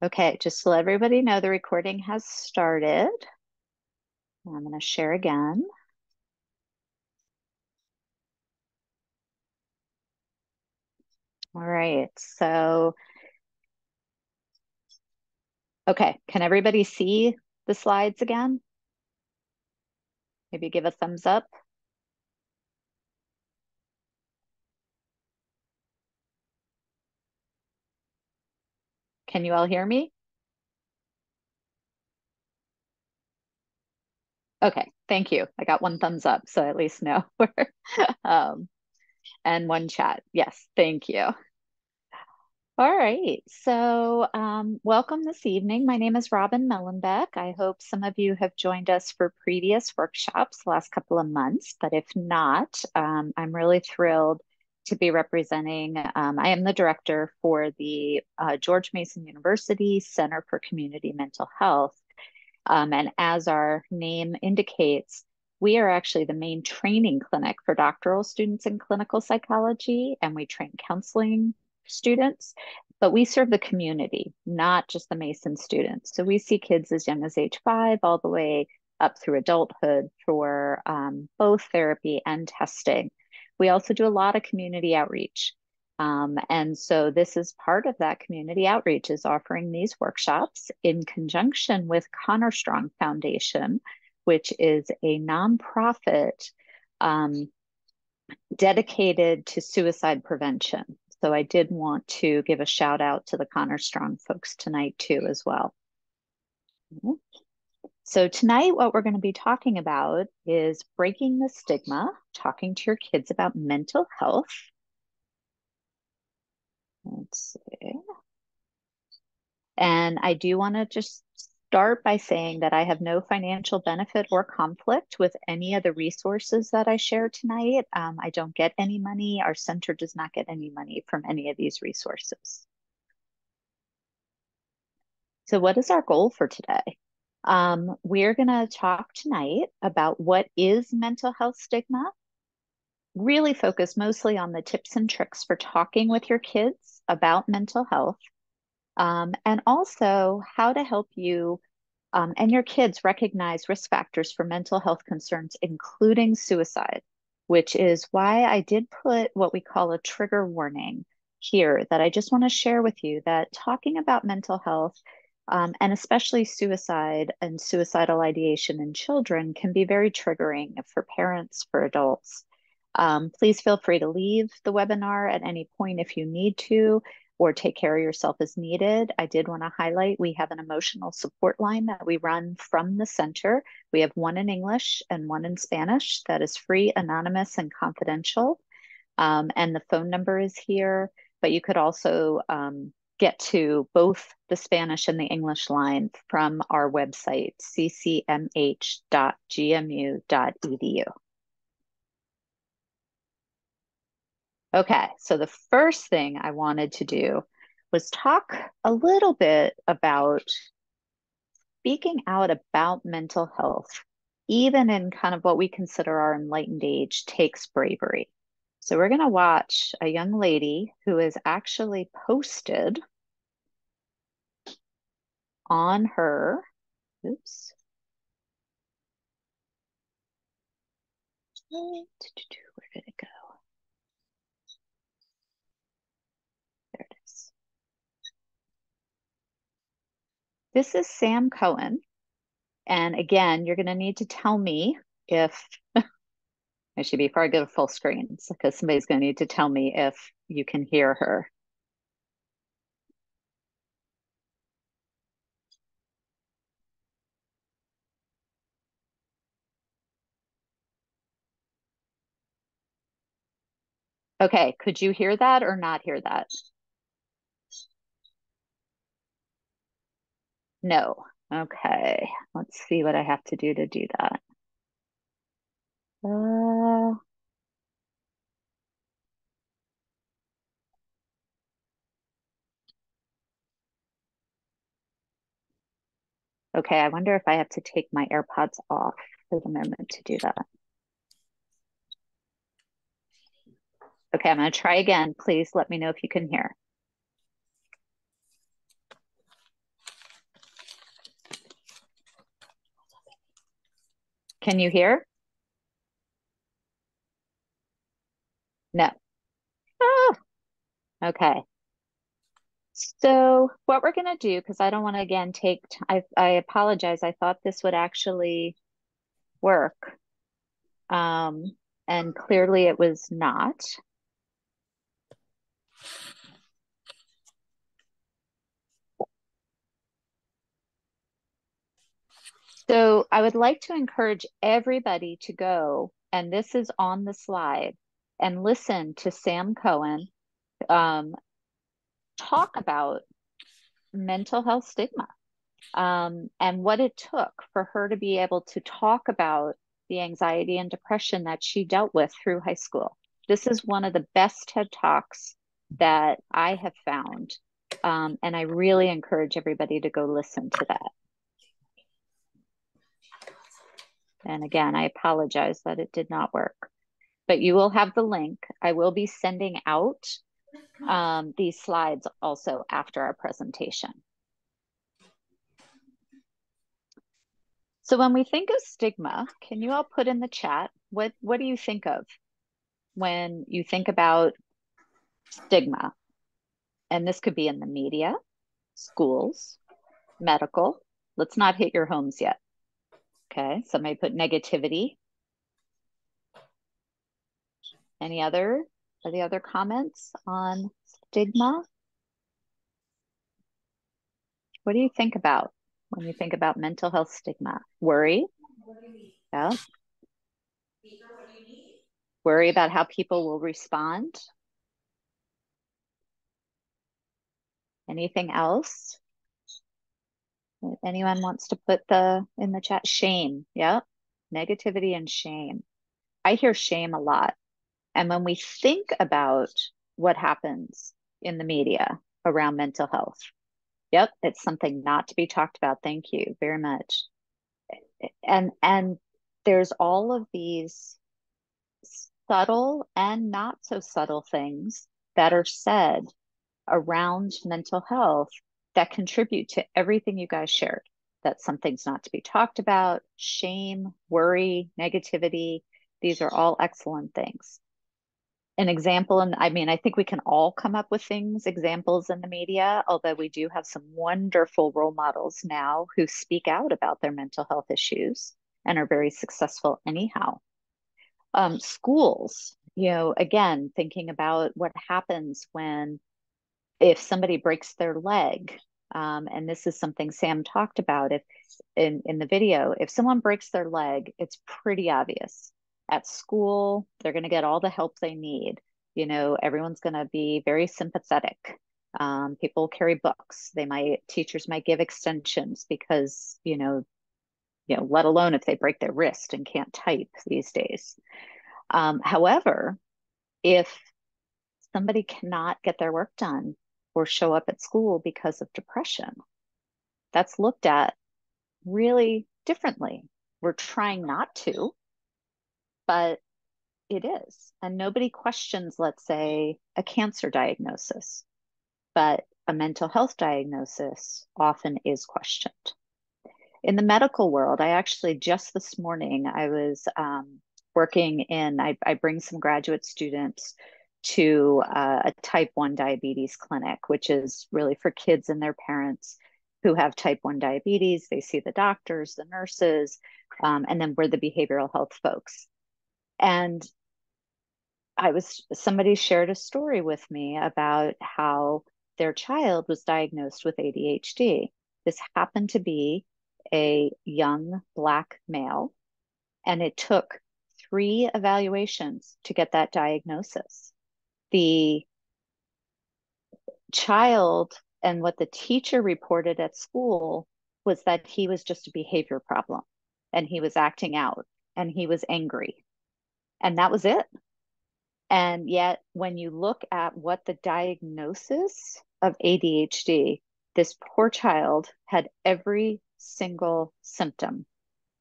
Okay, just to let everybody know, the recording has started. I'm going to share again. All right, okay, can everybody see the slides again? Maybe give a thumbs up. Can you all hear me? Okay, thank you. I got one thumbs up, so I at least know where. um, and one chat. Yes, thank you. All right, welcome this evening. My name is Robin Mellenbeck. I hope some of you have joined us for previous workshops the last couple of months, but if not, I'm really thrilled to be representing. I am the director for the George Mason University Center for Community Mental Health. And as our name indicates, we are actually the main training clinic for doctoral students in clinical psychology, and we train counseling students, but we serve the community, not just the Mason students. So we see kids as young as age 5 all the way up through adulthood for both therapy and testing. We also do a lot of community outreach. And so this is part of that community outreach is offering these workshops in conjunction with Connor Strong Foundation, which is a nonprofit um, dedicated to suicide prevention. So I did want to give a shout out to the Connor Strong folks tonight too, as well. So tonight, what we're going to be talking about is breaking the stigma, talking to your kids about mental health. Let's see. And I do want to just start by saying that I have no financial benefit or conflict with any of the resources that I share tonight. I don't get any money. Our center does not get any money from any of these resources. So, what is our goal for today? We're going to talk tonight about what is mental health stigma, really focus mostly on the tips and tricks for talking with your kids about mental health, and also how to help you and your kids recognize risk factors for mental health concerns, including suicide, which is why I did put what we call a trigger warning here that I just want to share with you that talking about mental health and especially suicide and suicidal ideation in children can be very triggering for parents, for adults. Please feel free to leave the webinar at any point if you need to, or take care of yourself as needed. I did want to highlight we have an emotional support line that we run from the center. We have one in English and one in Spanish that is free, anonymous, and confidential. And the phone number is here, but you could also get to both the Spanish and the English line from our website, ccmh.gmu.edu. Okay, so the first thing I wanted to do was talk a little bit about speaking out about mental health, even in kind of what we consider our enlightened age, takes bravery. So we're going to watch a young lady who has actually posted on her, oops, where did it go? There it is. This is Sam Cohen. And again, you're going to need to tell me if I should be before I go to full screen because somebody's going to need to tell me if you can hear her. Okay, could you hear that or not hear that? No. Okay, let's see what I have to do that. Uh, okay, I wonder if I have to take my AirPods off for the moment to do that. Okay, I'm going to try again. Please let me know if you can hear. Can you hear? No. Ah, okay. So what we're going to do, because I don't want to again I apologize. I thought this would actually work. Um, and clearly it was not. So I would like to encourage everybody to go, and this is on the slide, and listen to Sam Cohen um, talk about mental health stigma, and what it took for her to be able to talk about the anxiety and depression that she dealt with through high school. This is one of the best TED Talks that I have found, and I really encourage everybody to go listen to that. And again, I apologize that it did not work, but you will have the link. I will be sending out these slides also after our presentation. So when we think of stigma, can you all put in the chat, what do you think of when you think about stigma? And this could be in the media, schools, medical. Let's not hit your homes yet. Okay, somebody put negativity. Any other comments on stigma? What do you think about when you think about mental health stigma? Worry? Yeah. Worry about how people will respond? Anything else? Anyone wants to put in the chat? Shame. Yeah. Negativity and shame. I hear shame a lot. And when we think about what happens in the media around mental health, yep, it's something not to be talked about. Thank you very much. And there's all of these subtle and not so subtle things that are said around mental health that contribute to everything you guys shared. That something's not to be talked about, shame, worry, negativity. These are all excellent things. An example, and I mean, I think we can all come up with examples in the media, although we do have some wonderful role models now who speak out about their mental health issues and are very successful anyhow. Schools, again, thinking about what happens if somebody breaks their leg, and this is something Sam talked about, if in the video, if someone breaks their leg, it's pretty obvious. At school, they're going to get all the help they need. Everyone's going to be very sympathetic. People carry books. Teachers might give extensions because, let alone if they break their wrist and can't type these days. However, if somebody cannot get their work done or show up at school because of depression, that's looked at really differently. We're trying not to, but it is. And nobody questions, let's say, a cancer diagnosis, but a mental health diagnosis often is questioned. In the medical world, I actually just this morning, I was I bring some graduate students to a type 1 diabetes clinic, which is really for kids and their parents who have type 1 diabetes. They see the doctors, the nurses, and then we're the behavioral health folks. And somebody shared a story with me about how their child was diagnosed with ADHD. This happened to be a young Black male, and it took 3 evaluations to get that diagnosis. The child and what the teacher reported at school was that he was just a behavior problem and he was acting out and he was angry. And that was it. And yet, when you look at what the diagnosis of ADHD, this poor child had every single symptom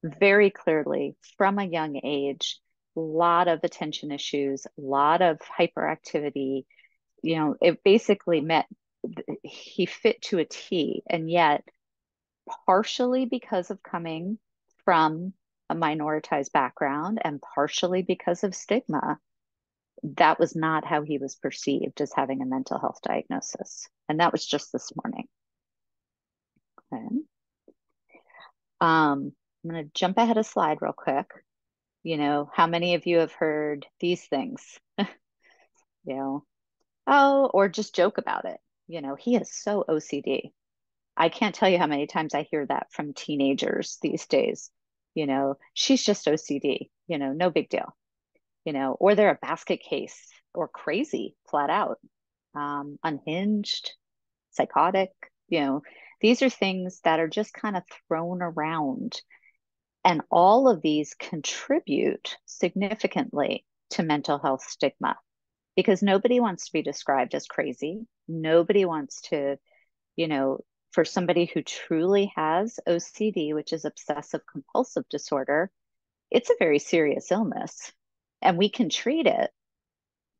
very clearly from a young age, a lot of attention issues, a lot of hyperactivity. It basically he fit to a T. And yet, partially because of coming from a minoritized background and partially because of stigma, that was not how he was perceived as having a mental health diagnosis. And that was just this morning. Okay. I'm going to jump ahead a slide real quick. How many of you have heard these things? You know, oh, or just joke about it. He is so OCD. I can't tell you how many times I hear that from teenagers these days. She's just OCD, no big deal, or they're a basket case or crazy flat out, unhinged, psychotic, these are things that are just kind of thrown around. And all of these contribute significantly to mental health stigma because nobody wants to be described as crazy. Nobody wants to, you know, for somebody who truly has OCD, which is obsessive compulsive disorder, it's a very serious illness and we can treat it,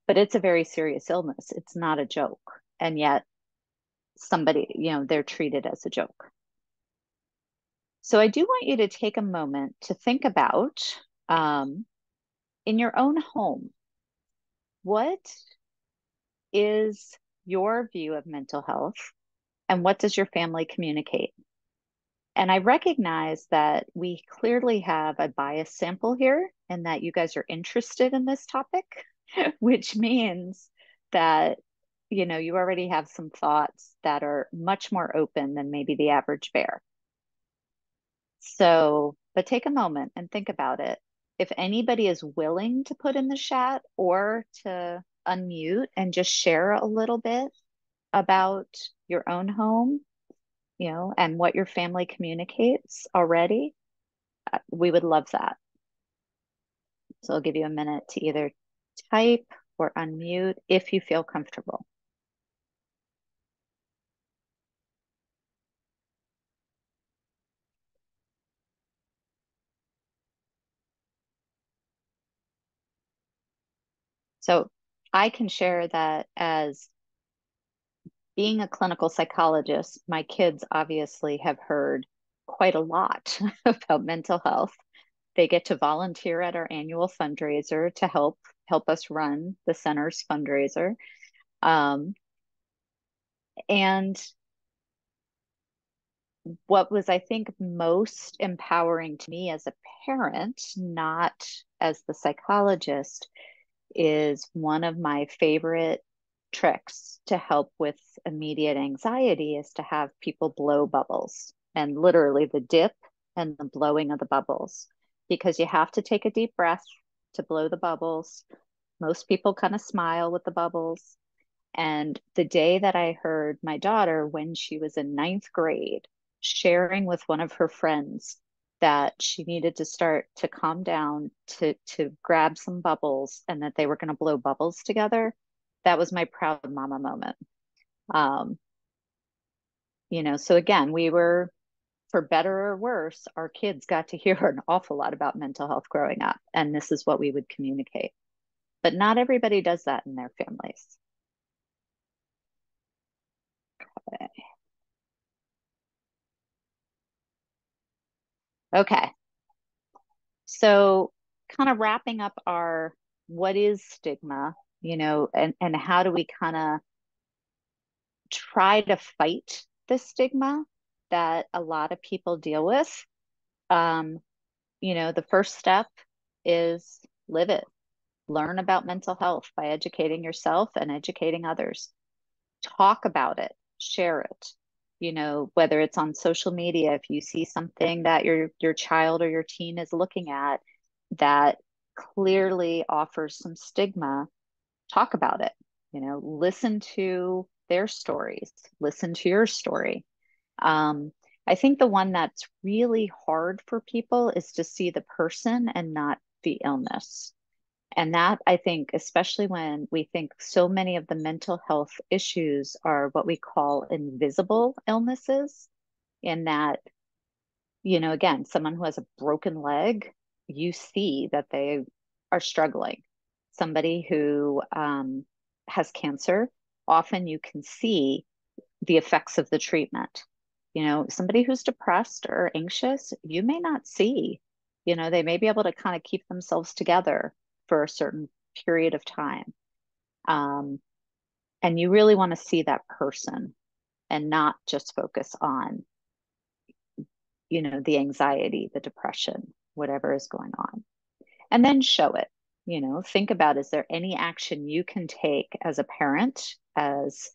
but it's a very serious illness. It's not a joke. And yet somebody, they're treated as a joke. So I do want you to take a moment to think about in your own home, what is your view of mental health and what does your family communicate? And I recognize that we clearly have a bias sample here and that you guys are interested in this topic, which means that, you already have some thoughts that are much more open than maybe the average bear. So, but take a moment and think about it. If anybody is willing to put in the chat or to unmute and just share a little bit about your own home, and what your family communicates already, we would love that. So I'll give you a minute to either type or unmute if you feel comfortable. So I can share that as being a clinical psychologist, my kids obviously have heard quite a lot about mental health. They get to volunteer at our annual fundraiser to help us run the center's fundraiser. And what was, I think, most empowering to me as a parent, not as the psychologist, is one of my favorite tricks to help with immediate anxiety is to have people blow bubbles, and literally the dip and the blowing of the bubbles, because you have to take a deep breath to blow the bubbles. Most people kind of smile with the bubbles. And the day that I heard my daughter, when she was in ninth grade, sharing with one of her friends that she needed to start to calm down, to grab some bubbles, and that they were going to blow bubbles together, that was my proud mama moment. Um, so again, we were, for better or worse, our kids got to hear an awful lot about mental health growing up, and this is what we would communicate. But not everybody does that in their families. Okay. So kind of wrapping up our what is stigma, and how do we kind of try to fight the stigma that a lot of people deal with. Um, the first step is live it. Learn about mental health by educating yourself and educating others. Talk about it, share it. Whether it's on social media, if you see something that your child or your teen is looking at that clearly offers some stigma, talk about it. Listen to their stories, listen to your story. I think the one that's really hard for people is to see the person and not the illness. And that, I think, especially when we think so many of the mental health issues are what we call invisible illnesses, in that, again, someone who has a broken leg, you see that they are struggling. Somebody who has cancer, often you can see the effects of the treatment. Somebody who's depressed or anxious, you may not see, They may be able to kind of keep themselves together for a certain period of time. Um, and you really want to see that person and not just focus on, the anxiety, the depression, whatever is going on. And then show it. Think about, is there any action you can take as a parent, as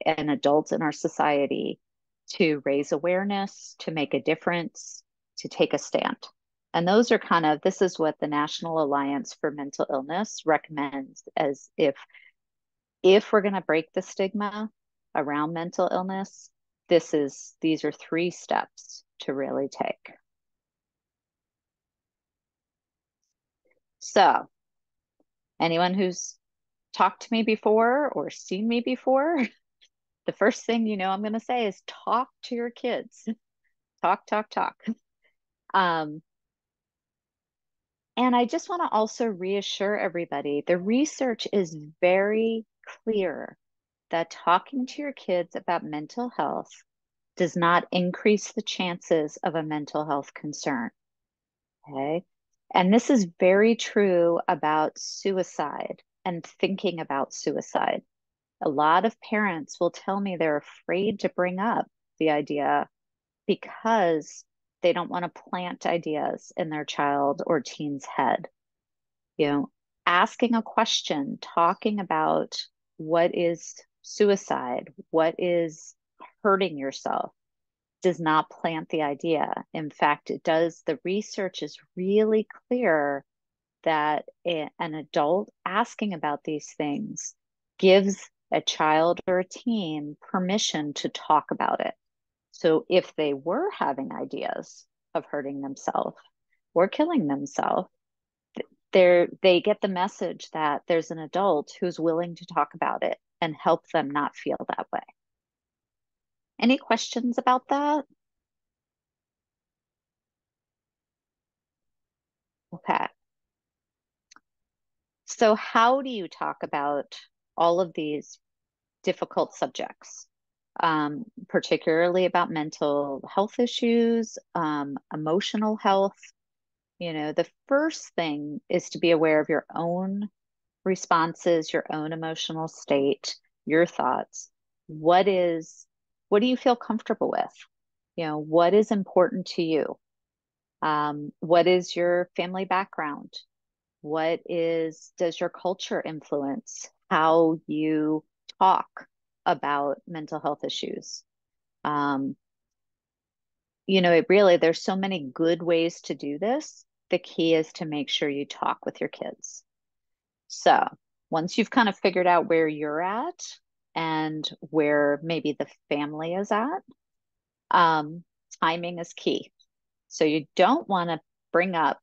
an adult in our society, to raise awareness, to make a difference, to take a stand? And those are this is what the National Alliance for Mental Illness recommends, as if we're going to break the stigma around mental illness, these are 3 steps to really take. So, anyone who's talked to me before or seen me before, the first thing I'm going to say is talk to your kids. Talk, talk, talk. Um, and I just want to also reassure everybody, the research is very clear that talking to your kids about mental health does not increase the chances of a mental health concern. Okay. And this is very true about suicide and thinking about suicide. A lot of parents will tell me they're afraid to bring up the idea because they don't want to plant ideas in their child or teen's head. Asking a question, talking about what is suicide, what is hurting yourself, does not plant the idea. In fact, it does. The research is really clear that an adult asking about these things gives a child or a teen permission to talk about it. So if they were having ideas of hurting themselves or killing themselves, they get the message that there's an adult who's willing to talk about it and help them not feel that way. Any questions about that? Okay. So how do you talk about all of these difficult subjects, particularly about mental health issues, emotional health? The first thing is to be aware of your own responses, your own emotional state, your thoughts. What do you feel comfortable with? What is important to you? What is your family background? Does your culture influence how you talk about mental health issues? Um, there's so many good ways to do this. The key is to make sure you talk with your kids. So once you've kind of figured out where you're at and where maybe the family is at, um, timing is key. So you don't want to bring up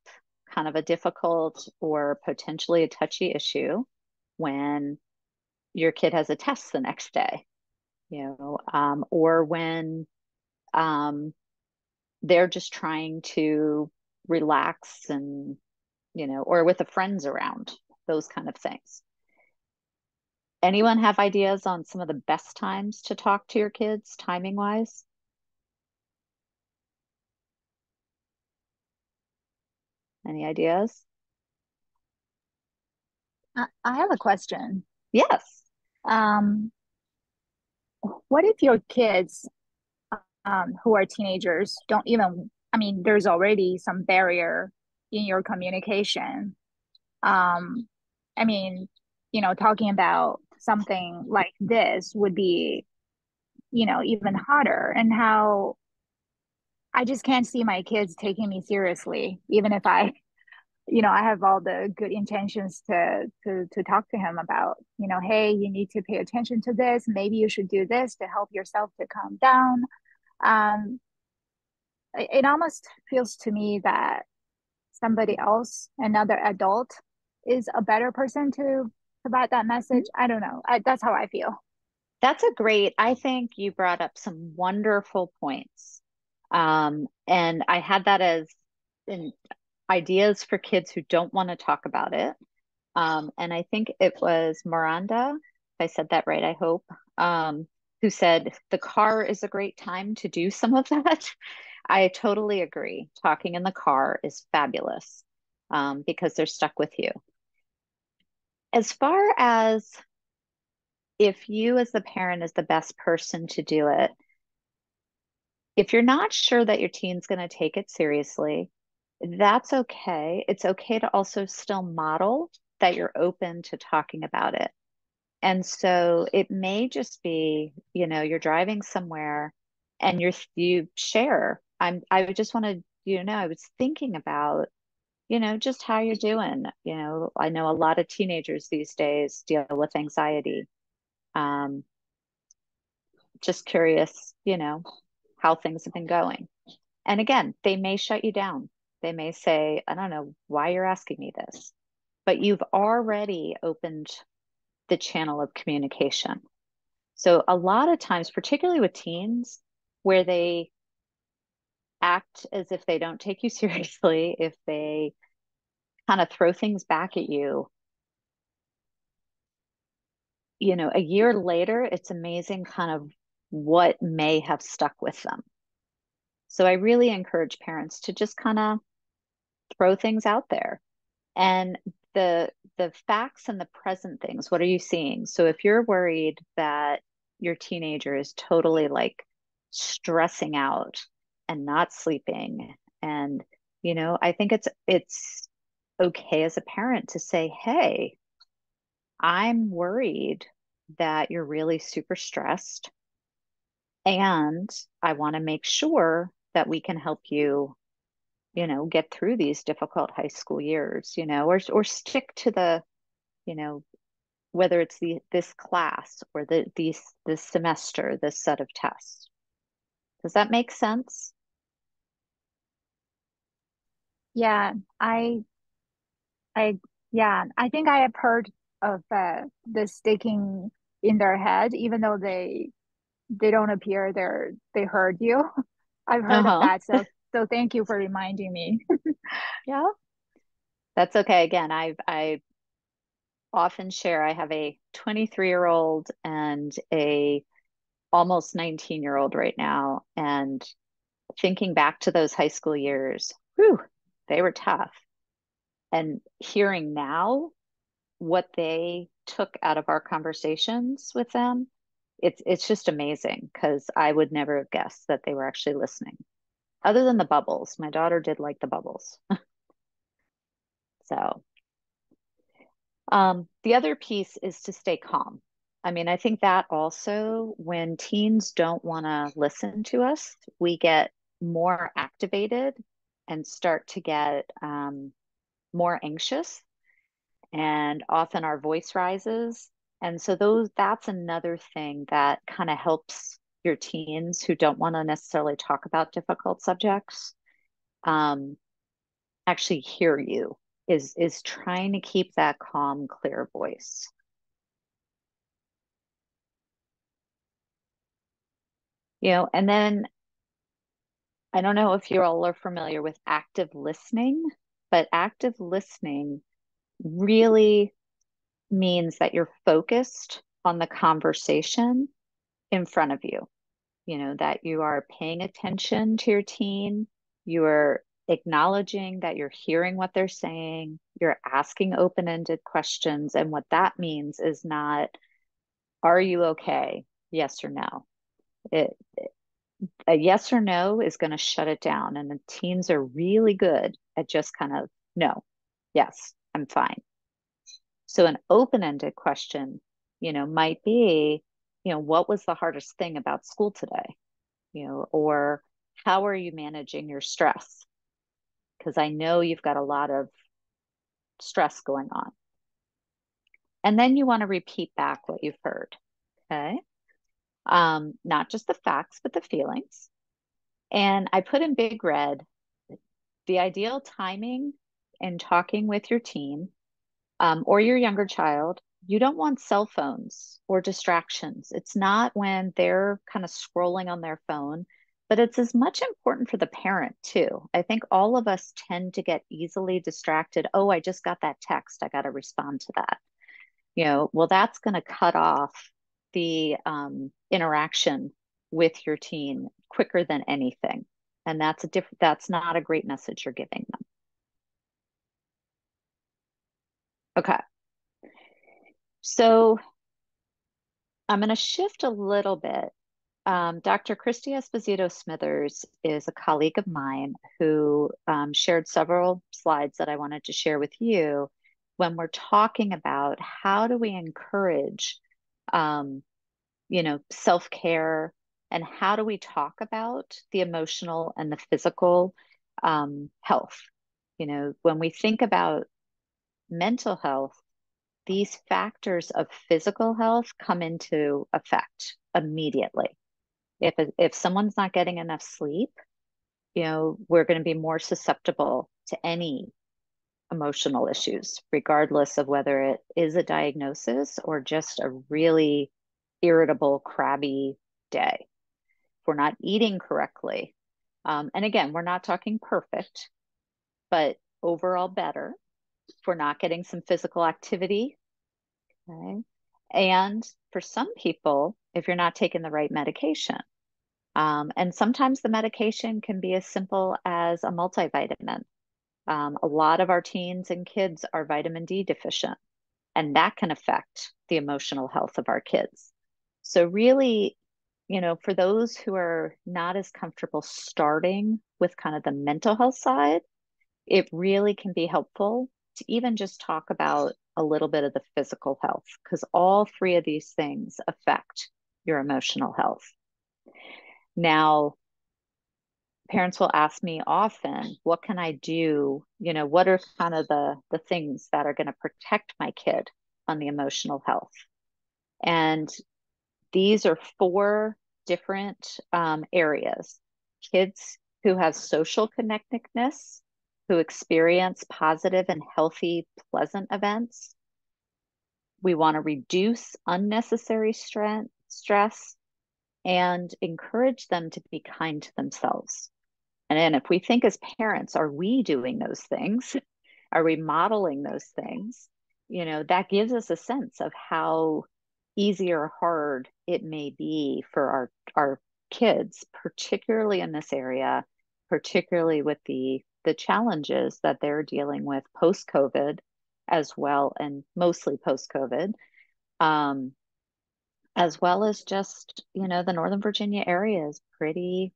kind of a difficult or potentially a touchy issue when your kid has a test the next day, or when um, they're just trying to relax and, or with the friends around, those kind of things. Anyone have ideas on some of the best times to talk to your kids, timing wise? Any ideas? I have a question. Yes. Um, what if your kids, who are teenagers, don't even, I mean, there's already some barrier in your communication. Um, I mean, talking about something like this would be, even harder. And how I just can't see my kids taking me seriously, even if I have all the good intentions to talk to him about, hey, you need to pay attention to this. Maybe you should do this to help yourself to calm down. Um, it almost feels to me that somebody else, another adult, is a better person to provide that message. I don't know. That's how I feel. I think you brought up some wonderful points. And I had that as in ideas for kids who don't want to talk about it. And I think it was Miranda, if I said that right, I hope, who said the car is a great time to do some of that. I totally agree. Talking in the car is fabulous because they're stuck with you. As far as if you, as the parent, is the best person to do it, if you're not sure that your teen's going to take it seriously, that's okay. It's okay to also still model that you're open to talking about it. And so it may just be, you're driving somewhere and you share. I just wanted you to know I was thinking about, just how you're doing. I know a lot of teenagers these days deal with anxiety. Um, just curious, how things have been going. And again, they may shut you down. They may say, I don't know why you're asking me this, but you've already opened the channel of communication. So a lot of times, particularly with teens, where they act as if they don't take you seriously, if they kind of throw things back at you, a year later, it's amazing kind of what may have stuck with them. So I really encourage parents to just kind of throw things out there. And the facts and the present things, what are you seeing? So if you're worried that your teenager is totally like stressing out and not sleeping, and I think it's okay as a parent to say, "Hey, I'm worried that you're really super stressed, and I want to make sure that we can help you get through these difficult high school years, or stick to the, you know, whether it's this class or this semester, this set of tests. Does that make sense? Yeah, I, yeah, I think I have heard of the sticking in their head, even though they don't appear they heard you. I've heard of Uh-huh. that, so thank you for reminding me. Yeah. That's okay. Again, I often share I have a 23-year-old and a almost 19-year-old right now. And thinking back to those high school years, whew, they were tough. And hearing now what they took out of our conversations with them, it's just amazing because I would never have guessed that they were actually listening. Other than the bubbles, my daughter did like the bubbles. So, the other piece is to stay calm. I mean, I think that also when teens don't want to listen to us, we get more activated and start to get more anxious, and often our voice rises. And so that's another thing that kind of helps your teens who don't want to necessarily talk about difficult subjects um, actually hear you is trying to keep that calm, clear voice. And then I don't know if you all are familiar with active listening, but active listening really means that you're focused on the conversation in front of you. That you are paying attention to your teen, you are acknowledging that you're hearing what they're saying, you're asking open-ended questions. And what that means is not, are you okay? Yes or no. It, a yes or no is going to shut it down. And the teens are really good at just kind of, no, yes, I'm fine. So an open-ended question, might be, what was the hardest thing about school today? Or how are you managing your stress? Because I know you've got a lot of stress going on. And then you want to repeat back what you've heard. Okay. Not just the facts, but the feelings. And I put in big red the ideal timing in talking with your teen or your younger child. You don't want cell phones or distractions. It's not when they're kind of scrolling on their phone, but it's as much important for the parent too. I think all of us tend to get easily distracted. Oh, I just got that text. I got to respond to that. Well, that's going to cut off the interaction with your teen quicker than anything. And that's not a great message you're giving them. Okay. So I'm going to shift a little bit. Dr. Christy Esposito Smithers is a colleague of mine who shared several slides that I wanted to share with you when we're talking about how do we encourage, um, self-care, and how do we talk about the emotional and the physical health. When we think about mental health, these factors of physical health come into effect immediately. If someone's not getting enough sleep, we're going to be more susceptible to any emotional issues, regardless of whether it is a diagnosis or just a really irritable, crabby day. If we're not eating correctly, and again, we're not talking perfect, but overall better. If we're not getting some physical activity, okay? And for some people, if you're not taking the right medication, and sometimes the medication can be as simple as a multivitamin. A lot of our teens and kids are vitamin D deficient, and that can affect the emotional health of our kids. So, really, for those who are not as comfortable starting with kind of the mental health side, it really can be helpful to even just talk about a little bit of the physical health, because all three of these things affect your emotional health. Now, parents will ask me often, what can I do? What are kind of the things that are going to protect my kid on the emotional health? And these are four different areas. Kids who have social connectedness, who experience positive and healthy, pleasant events. We want to reduce unnecessary stress and encourage them to be kind to themselves. And then if we think as parents, are we doing those things? Are we modeling those things? That gives us a sense of how easy or hard it may be for our kids, particularly in this area, particularly with the challenges that they're dealing with post-COVID as well, and mostly post-COVID, um, as well as just, the Northern Virginia area is pretty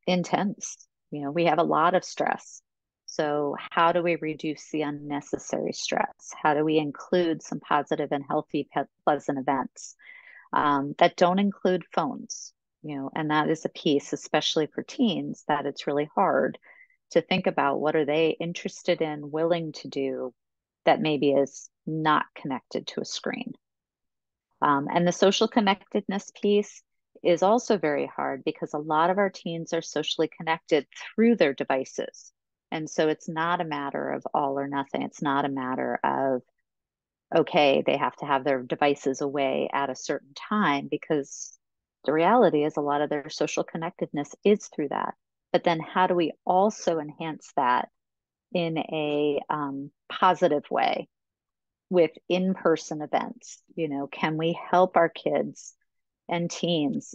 intense. We have a lot of stress. So, how do we reduce the unnecessary stress? How do we include some positive and healthy, pleasant events that don't include phones? And that is a piece, especially for teens, that it's really hard to think about what are they interested in, willing to do that maybe is not connected to a screen. And the social connectedness piece is also very hard because a lot of our teens are socially connected through their devices. And so it's not a matter of all or nothing. It's not a matter of, okay, they have to have their devices away at a certain time, because the reality is a lot of their social connectedness is through that. But then how do we also enhance that in a positive way with in-person events? Can we help our kids and teens,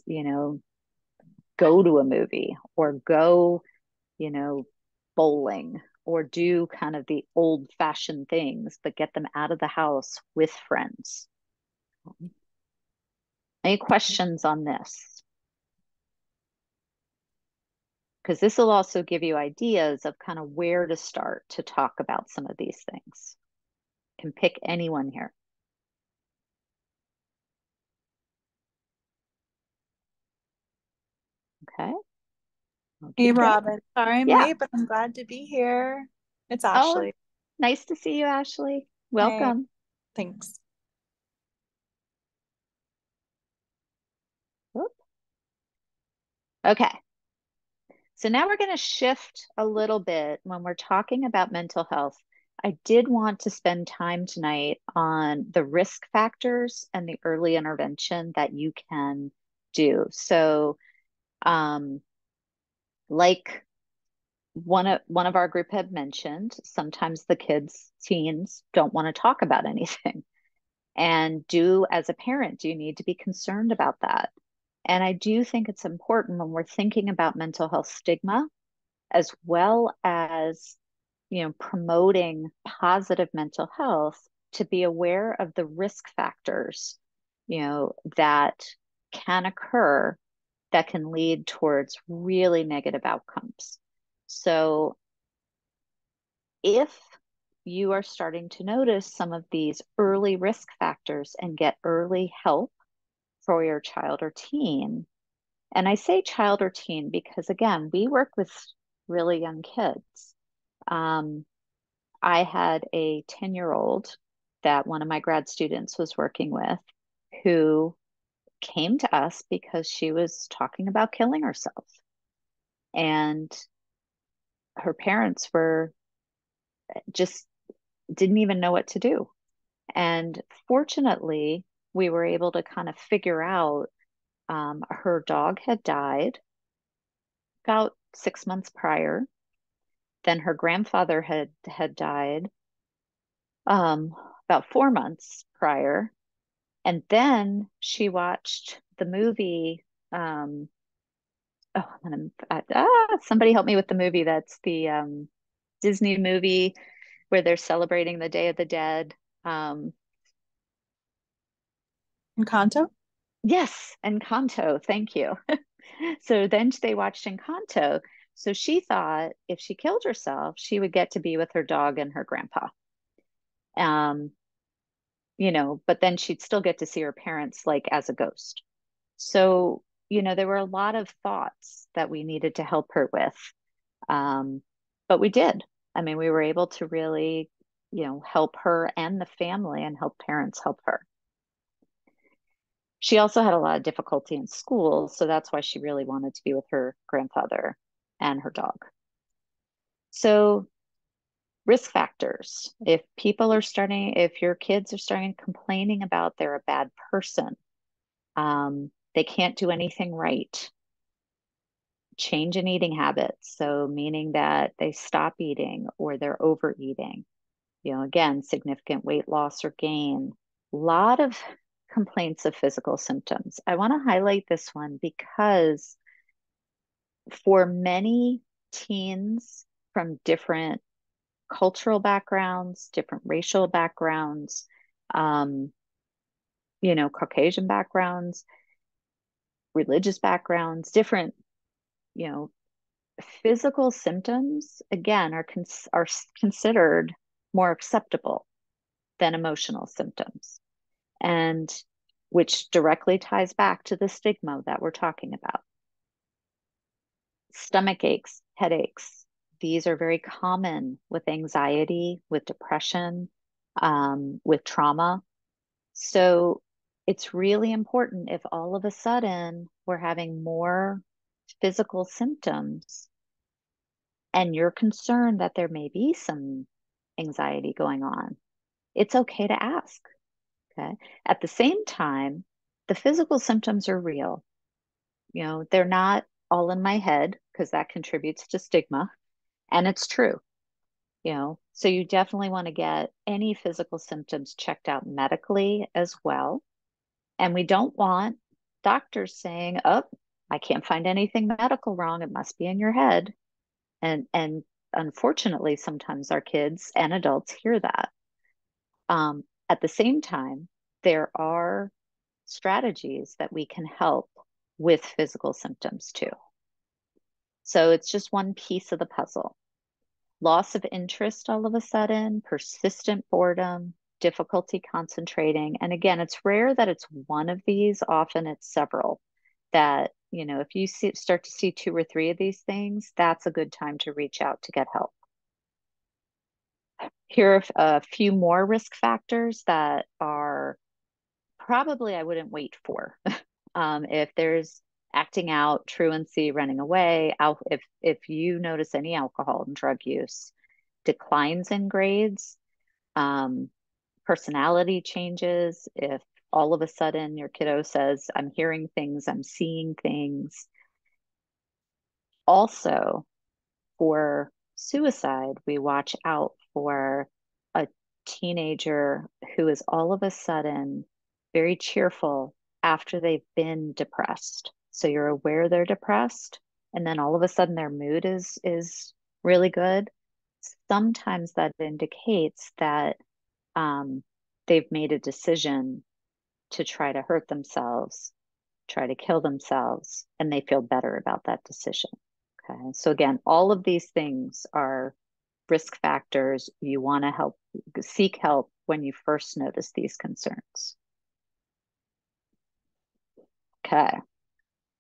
go to a movie or go, you know, bowling or do kind of the old-fashioned things, but get them out of the house with friends? Any questions on this? Because this will also give you ideas of kind of where to start to talk about some of these things. Can pick anyone here. Okay. I'll Hey, keep going. Robin. Sorry I'm Yeah. late, but I'm glad to be here. It's Oh, Ashley. nice to see you, Ashley. Hey, Welcome. thanks. Whoop. Okay. So now we're going to shift a little bit when we're talking about mental health. I did want to spend time tonight on the risk factors and the early intervention that you can do. So, um, like one of our group had mentioned, sometimes the kids, teens, don't want to talk about anything. And as a parent, do you need to be concerned about that? And I do think it's important when we're thinking about mental health stigma, as well as, promoting positive mental health, to be aware of the risk factors, that can occur that can lead towards really negative outcomes. So if you are starting to notice some of these early risk factors and get early help for your child or teen, and I say child or teen because, again, we work with really young kids. I had a 10-year-old that one of my grad students was working with who came to us because she was talking about killing herself. And her parents were just didn't even know what to do. And fortunately, we were able to kind of figure out her dog had died about 6 months prior. Then her grandfather had died um, about 4 months prior. And then she watched the movie. Oh, somebody help me with the movie. That's the Disney movie where they're celebrating the Day of the Dead. Um, Encanto? yes, Encanto. Thank you. So then they watched Encanto. So she thought if she killed herself, she would get to be with her dog and her grandpa. Um, but then she'd still get to see her parents like as a ghost. So, there were a lot of thoughts that we needed to help her with. Um, but we did. I mean, we were able to really, help her and the family and help parents help her. She also had a lot of difficulty in school, so that's why she really wanted to be with her grandfather and her dog. So, risk factors. If your kids are starting complaining about they're a bad person, they can't do anything right, change in eating habits. So, meaning that they stop eating or they're overeating, again, significant weight loss or gain, a lot of complaints of physical symptoms. I want to highlight this one because for many teens from different cultural backgrounds, different racial backgrounds, um, Caucasian backgrounds, religious backgrounds, different, you know, physical symptoms, again, are considered more acceptable than emotional symptoms, and which directly ties back to the stigma that we're talking about. Stomach aches, headaches, these are very common with anxiety, with depression, with trauma. So it's really important if all of a sudden we're having more physical symptoms and you're concerned that there may be some anxiety going on, it's okay to ask. Okay. At the same time, the physical symptoms are real. They're not all in my head because that contributes to stigma. And it's true, so you definitely want to get any physical symptoms checked out medically as well. And we don't want doctors saying, oh, I can't find anything medical wrong. It must be in your head. And unfortunately, sometimes our kids and adults hear that. At the same time, there are strategies that we can help with physical symptoms too. So it's just one piece of the puzzle. Loss of interest all of a sudden, persistent boredom, difficulty concentrating. And again, it's rare that it's one of these, often it's several. That, if you start to see two or three of these things, that's a good time to reach out to get help. Here are a few more risk factors that are probably I wouldn't wait for. If there's acting out, truancy, running away, if you notice any alcohol and drug use, declines in grades, personality changes, if all of a sudden your kiddo says, I'm hearing things, I'm seeing things. Also, for suicide, we watch out for a teenager who is all of a sudden very cheerful after they've been depressed. So you're aware they're depressed, and then all of a sudden their mood is really good. Sometimes that indicates that they've made a decision to try to hurt themselves, try to kill themselves, and they feel better about that decision. Okay. So again, all of these things are risk factors. You want to seek help when you first notice these concerns. Okay.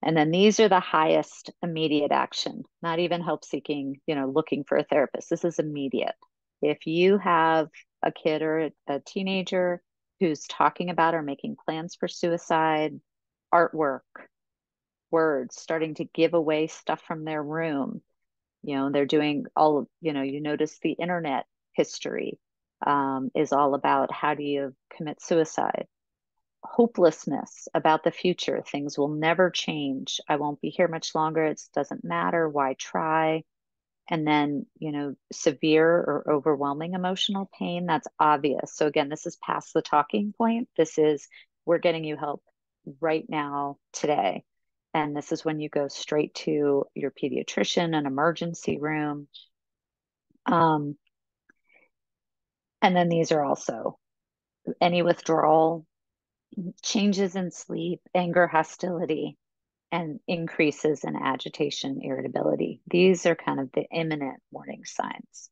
And then these are the highest immediate action, not even help seeking, looking for a therapist. This is immediate. If you have a kid or a teenager who's talking about or making plans for suicide, artwork, words, starting to give away stuff from their room, they're doing all of, you notice the internet history is all about how do you commit suicide, hopelessness about the future. Things will never change. I won't be here much longer. It doesn't matter. Why try? And then, severe or overwhelming emotional pain. That's obvious. So again, this is past the talking point. This is, we're getting you help right now, today. And this is when you go straight to your pediatrician, an emergency room. And then these are also any withdrawal, changes in sleep, anger, hostility, and increases in agitation, irritability. These are kind of the imminent warning signs.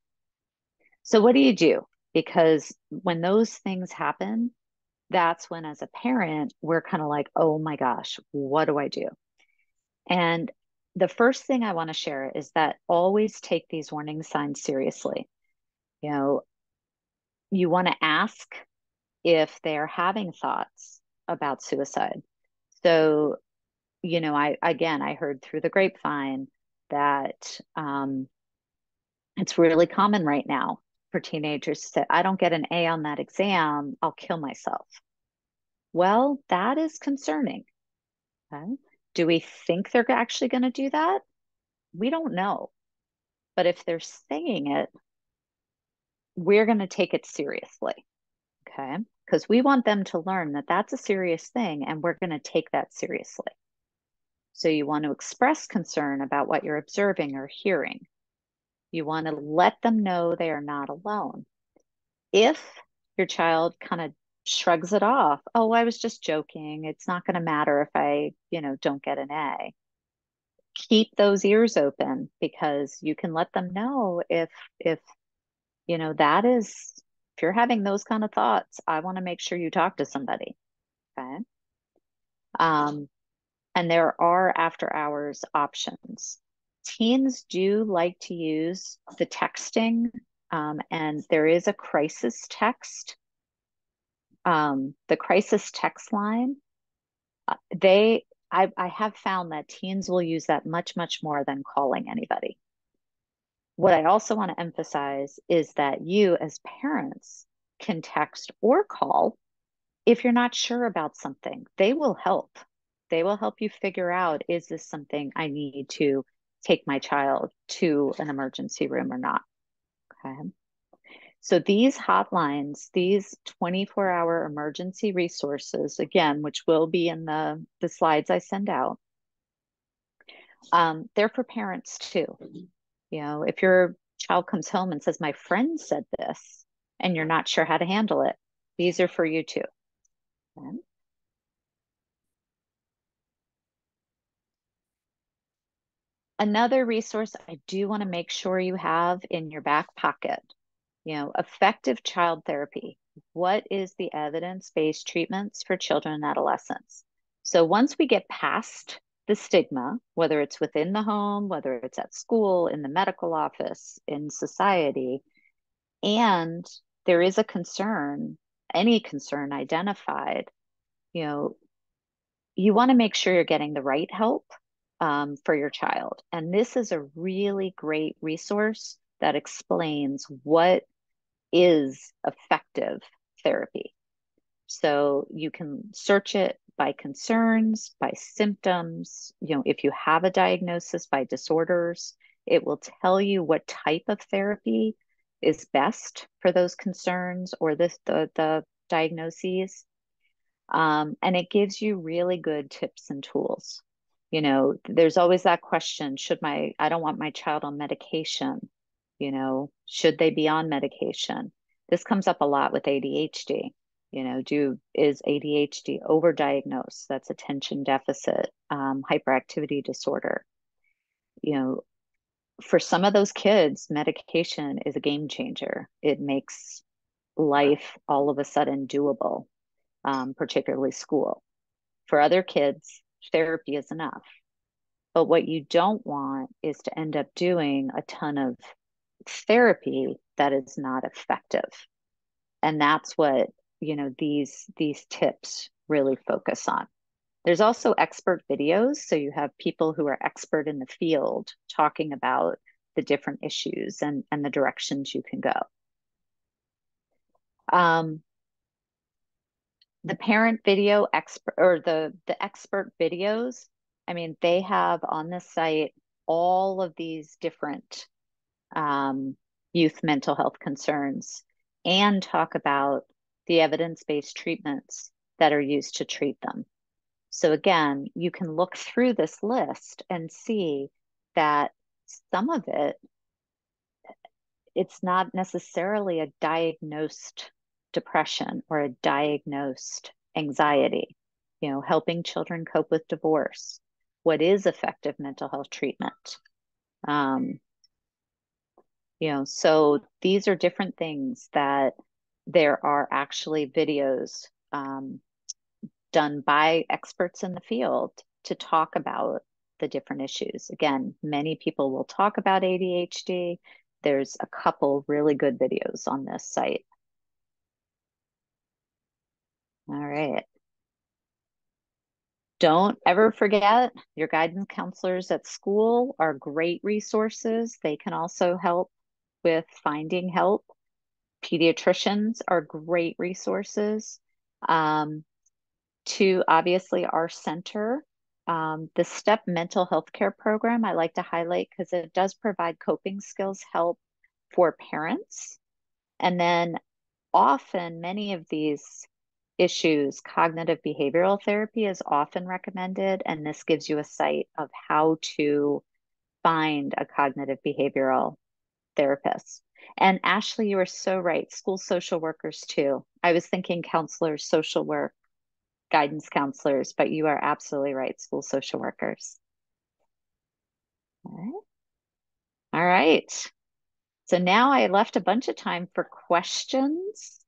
So, what do you do? Because when those things happen, that's when, as a parent, we're kind of like, oh my gosh, what do I do? And the first thing I want to share is that always take these warning signs seriously. You know, you want to ask if they're having thoughts about suicide. So, I heard through the grapevine that it's really common right now for teenagers to say, I don't get an A on that exam, I'll kill myself. Well, that is concerning. Okay? Do we think they're actually going to do that? We don't know. But if they're saying it, we're going to take it seriously. Okay. Because we want them to learn that that's a serious thing and we're going to take that seriously. So you want to express concern about what you're observing or hearing. You want to let them know they are not alone. If your child kind of shrugs it off, oh, I was just joking. It's not going to matter if I, don't get an A. Keep those ears open because you can let them know if that is, if you're having those kind of thoughts, I want to make sure you talk to somebody. Okay. And there are after hours options. Teens do like to use the texting, and there is a crisis text. The crisis text line, I have found that teens will use that much, much more than calling anybody. What I also want to emphasize is that you, as parents, can text or call if you're not sure about something. They will help. They will help you figure out, is this something I need to take my child to an emergency room or not? Okay. So these hotlines, these 24-hour emergency resources, again, which will be in the slides I send out, they're for parents too. If your child comes home and says, my friend said this, and you're not sure how to handle it, these are for you too. Okay. Another resource I do want to make sure you have in your back pocket, effective child therapy. What is the evidence-based treatments for children and adolescents? So once we get past the stigma, whether it's within the home, whether it's at school, in the medical office, in society, and there is a concern, any concern identified, you want to make sure you're getting the right help for your child. And this is a really great resource that explains what is effective therapy. So you can search it by concerns, by symptoms. If you have a diagnosis, by disorders, it will tell you what type of therapy is best for those concerns or the diagnoses. And it gives you really good tips and tools. There's always that question, I don't want my child on medication, should they be on medication? This comes up a lot with ADHD. Is ADHD overdiagnosed? That's attention deficit, hyperactivity disorder. You know, for some of those kids, medication is a game changer. It makes life all of a sudden doable, particularly school. For other kids, therapy is enough. But what you don't want is to end up doing a ton of therapy that is not effective. And that's what, these tips really focus on. There's also expert videos. So you have people who are expert in the field talking about the different issues and the directions you can go. The parent video expert, or the expert videos, I mean, they have on this site all of these different youth mental health concerns and talk about the evidence-based treatments that are used to treat them. So again, you can look through this list and see that some of it's not necessarily a diagnosed depression or a diagnosed anxiety. Helping children cope with divorce. What is effective mental health treatment? So these are different things that there are actually videos done by experts in the field to talk about the different issues. Again, many people will talk about ADHD. There's a couple really good videos on this site. All right. Don't ever forget your guidance counselors at school are great resources. They can also help with finding help. Pediatricians are great resources. To obviously our center, the STEP mental health care program, I like to highlight because it does provide coping skills help for parents. And then often many of these issues, cognitive behavioral therapy is often recommended. And this gives you a site of how to find a cognitive behavioral therapist. And Ashley, you are so right. School social workers too. I was thinking counselors, social work, guidance counselors, but you are absolutely right. School social workers. All right. All right. So now I left a bunch of time for questions.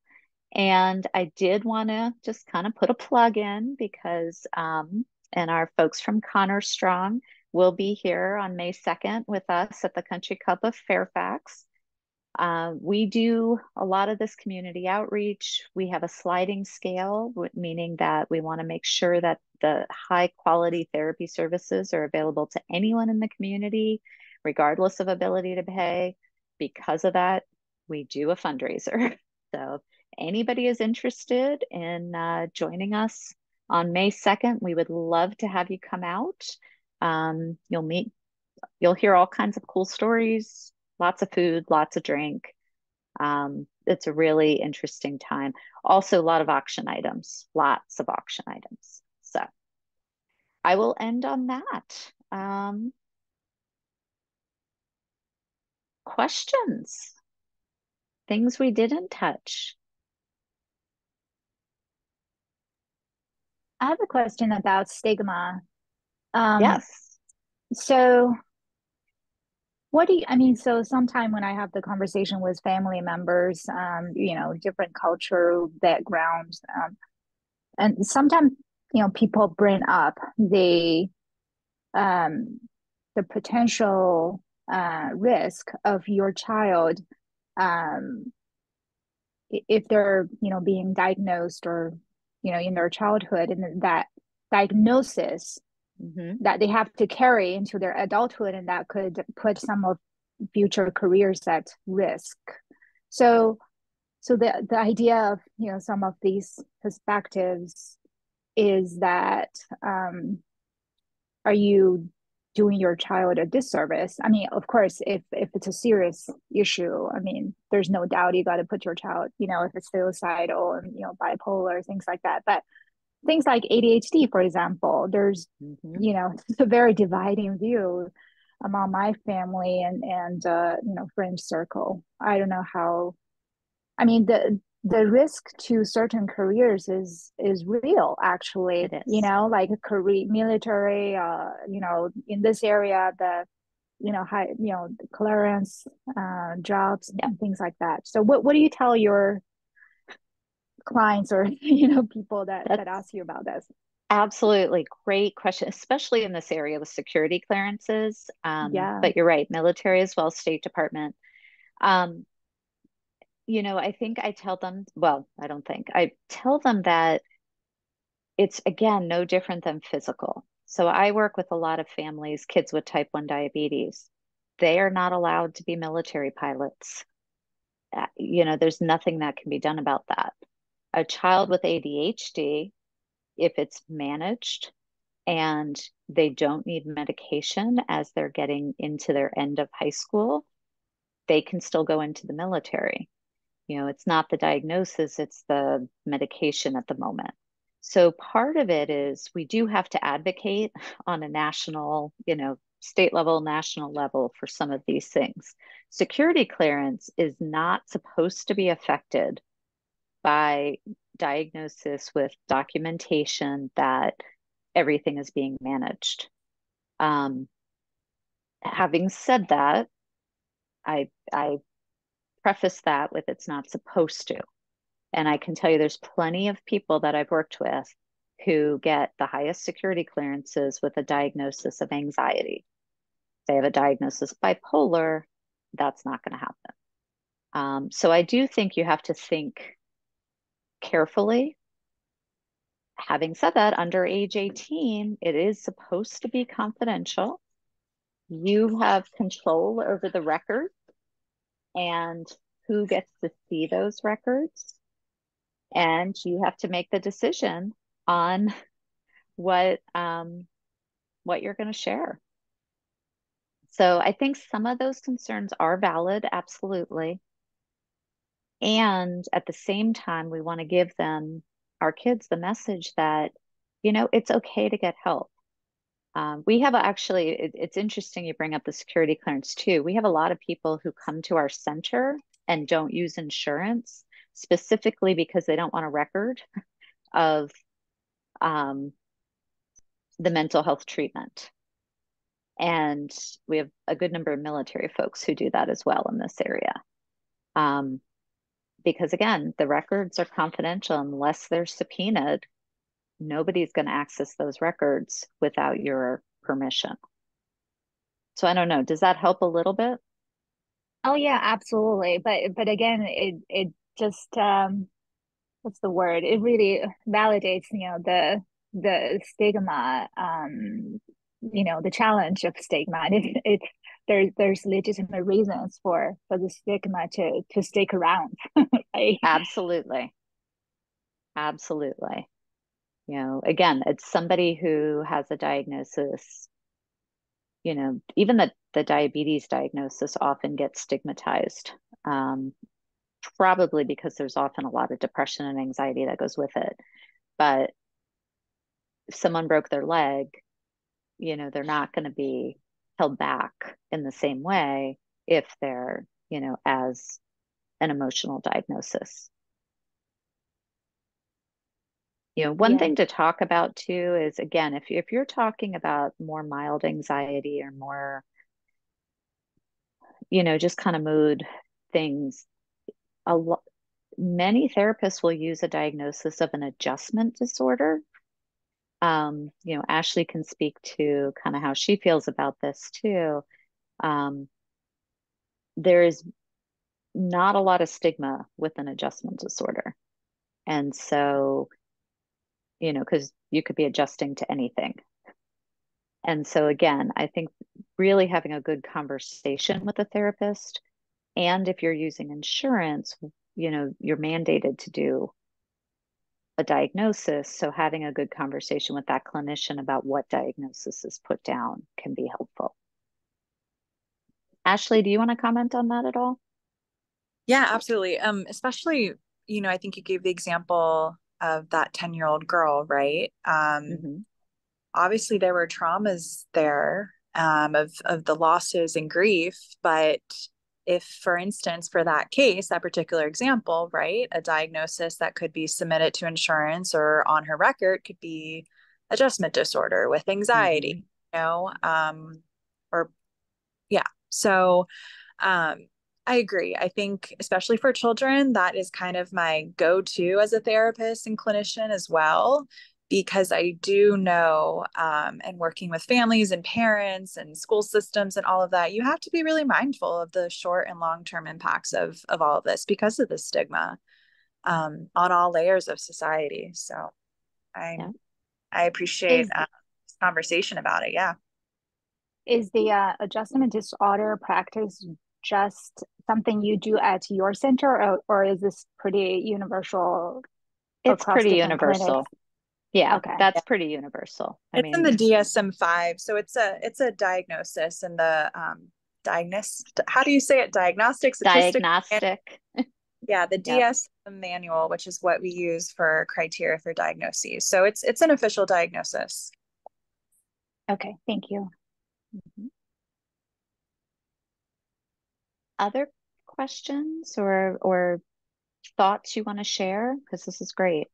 And I did want to just kind of put a plug in because, and our folks from Connor Strong will be here on May 2nd with us at the Country Club of Fairfax. We do a lot of this community outreach. We have a sliding scale, meaning that we want to make sure that the high quality therapy services are available to anyone in the community, regardless of ability to pay. Because of that, we do a fundraiser. So if anybody is interested in joining us on May 2nd, we would love to have you come out. You'll hear all kinds of cool stories, lots of food, lots of drink. It's a really interesting time. Also, a lot of auction items, lots of auction items. So I will end on that. Questions? Things we didn't touch? I have a question about stigma. Yes. So what do you, I mean, so sometime when I have the conversation with family members, different cultural backgrounds, and sometimes, people bring up um, the potential risk of your child um, if they're, being diagnosed or, in their childhood, and that diagnosis that they have to carry into their adulthood, and that could put some of future careers at risk. So, the idea of some of these perspectives is that are you doing your child a disservice? I mean, of course, if it's a serious issue, I mean, there's no doubt you got to put your child, if it's suicidal and bipolar, things like that. But things like ADHD, for example, there's, Hmm. it's a very dividing view among my family and friend circle. I don't know how. I mean, the risk to certain careers is real, actually. It is. Like a career, military. In this area, high, the clearance jobs Yeah. and things like that. So, what do you tell your clients or people that That's ask you about this? absolutely great question, especially in this area with security clearances. Yeah. But you're right, military as well, State Department. Um, I think I tell them, well, I don't think, I tell them that it's again no different than physical. So I work with a lot of families, kids with type 1 diabetes. They are not allowed to be military pilots. There's nothing that can be done about that. A child with ADHD, if it's managed and they don't need medication as they're getting into their end of high school, they can still go into the military. It's not the diagnosis, it's the medication at the moment. So part of it is we do have to advocate on a national, state level, national level for some of these things. Security clearance is not supposed to be affected by diagnosis with documentation that everything is being managed. Um, Having said that, I preface that with it's not supposed to. And I can tell you there's plenty of people that I've worked with who get the highest security clearances with a diagnosis of anxiety. They have a diagnosis of bipolar, that's not going to happen. So I do think you have to think carefully. Having said that, under age 18, it is supposed to be confidential. You have control over the record and who gets to see those records. And you have to make the decision on what what you're going to share. So I think some of those concerns are valid, absolutely. And at the same time, we want to give them, our kids, the message that, it's okay to get help. We have actually, it's interesting you bring up the security clearance too. We have a lot of people who come to our center and don't use insurance specifically because they don't want a record of um, the mental health treatment. And we have a good number of military folks who do that as well in this area. Um, because again, the records are confidential unless they're subpoenaed. Nobody's going to access those records without your permission. So I don't know. Does that help a little bit? Oh yeah, absolutely. But again, it just what's the word? It really validates, the stigma, the challenge of stigma. And there's legitimate reasons for the stigma to stick around, right? Absolutely. Absolutely. Again, it's somebody who has a diagnosis, even the diabetes diagnosis often gets stigmatized. Um, Probably because there's often a lot of depression and anxiety that goes with it. But if someone broke their leg, they're not going to be held back in the same way if they're, as an emotional diagnosis. One Yeah. thing to talk about too is again, if you're talking about more mild anxiety or more, just kind of mood things, a lot many therapists will use a diagnosis of an adjustment disorder. Ashley can speak to kind of how she feels about this too. Um, there is not a lot of stigma with an adjustment disorder. And so, because you could be adjusting to anything. And so, again, I think really having a good conversation with a therapist, and if you're using insurance, you're mandated to do a diagnosis. So, having a good conversation with that clinician about what diagnosis is put down can be helpful. Ashley, do you want to comment on that at all? Yeah, absolutely. Especially, I think you gave the example of that 10-year-old girl, right? Hmm. Obviously there were traumas there, of the losses and grief, but if, for instance, for that case, that particular example, right, a diagnosis that could be submitted to insurance or on her record could be adjustment disorder with Hmm. anxiety, or yeah. So um, I agree. I think, especially for children, that is kind of my go-to as a therapist and clinician as well, because I do know, and working with families and parents and school systems and all of that, you have to be really mindful of the short and long-term impacts of all of this because of the stigma, on all layers of society. So Yeah. I appreciate Is this conversation about it. Yeah. is the adjustment disorder practice just something you do at your center, or is this pretty universal It's across pretty different clinics? universal. Yeah, Okay. that's pretty universal. I It's in mean, the DSM-5, so it's a diagnosis and the how do you say it? Diagnostic statistics. diagnostic. Yeah, the Yep. DSM manual, which is what we use for criteria for diagnoses. So it's an official diagnosis. Okay, thank you. Mhm. Other questions or thoughts you want to share? Because this is great.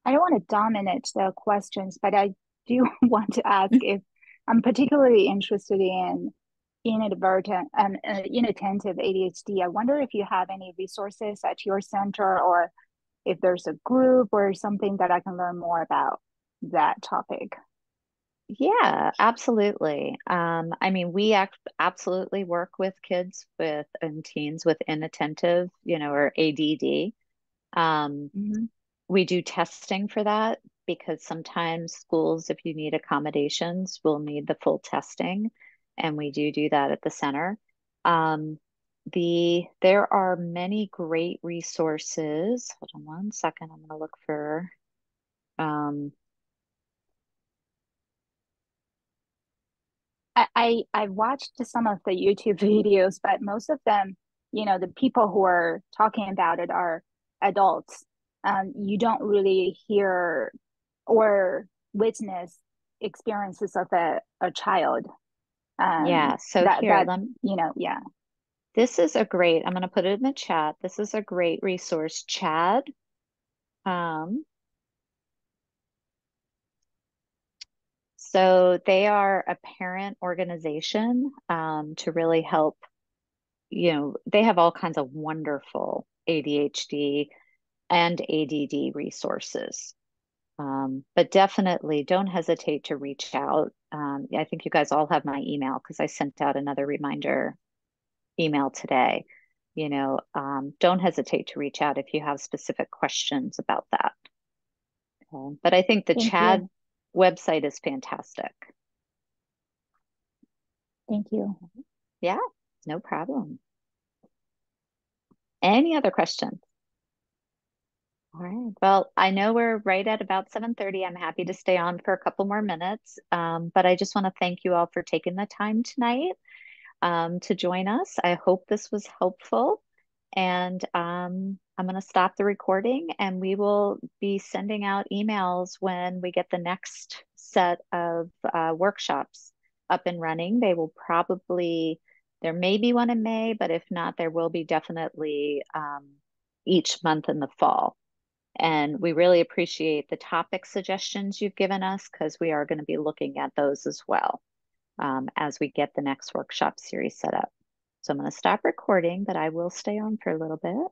I don't want to dominate the questions, but I do want to ask if I'm particularly interested in inadvertent and inattentive ADHD. I wonder if you have any resources at your center, or if there's a group or something that I can learn more about that topic. Yeah, absolutely. I mean, we absolutely work with kids with and teens with inattentive, or ADD. Um, Hmm. we do testing for that because sometimes schools, if you need accommodations, will need the full testing, and we do that at the center. Um, there are many great resources. Hold on one second. I'm going to look for. Um, I watched some of the YouTube videos, but most of them, the people who are talking about it are adults. You don't really hear or witness experiences of a child. yeah. So That here, that yeah. this is a great. I'm going to put it in the chat. This is a great resource, Chad. Um, so they are a parent organization to really help. They have all kinds of wonderful ADHD and ADD resources. But definitely don't hesitate to reach out. I think you guys all have my email because I sent out another reminder email today. Don't hesitate to reach out if you have specific questions about that. But I think the Thank you. Chad website is fantastic. Thank you. Yeah, no problem. Any other questions? All right. Well, I know we're right at about 7:30. I'm happy to stay on for a couple more minutes. But I just want to thank you all for taking the time tonight to join us. I hope this was helpful. And I'm going to stop the recording and we will be sending out emails when we get the next set of workshops up and running. There may be one in May, but if not, there will be definitely each month in the fall. And we really appreciate the topic suggestions you've given us because we are going to be looking at those as well as we get the next workshop series set up. So I'm going to stop recording, but I will stay on for a little bit.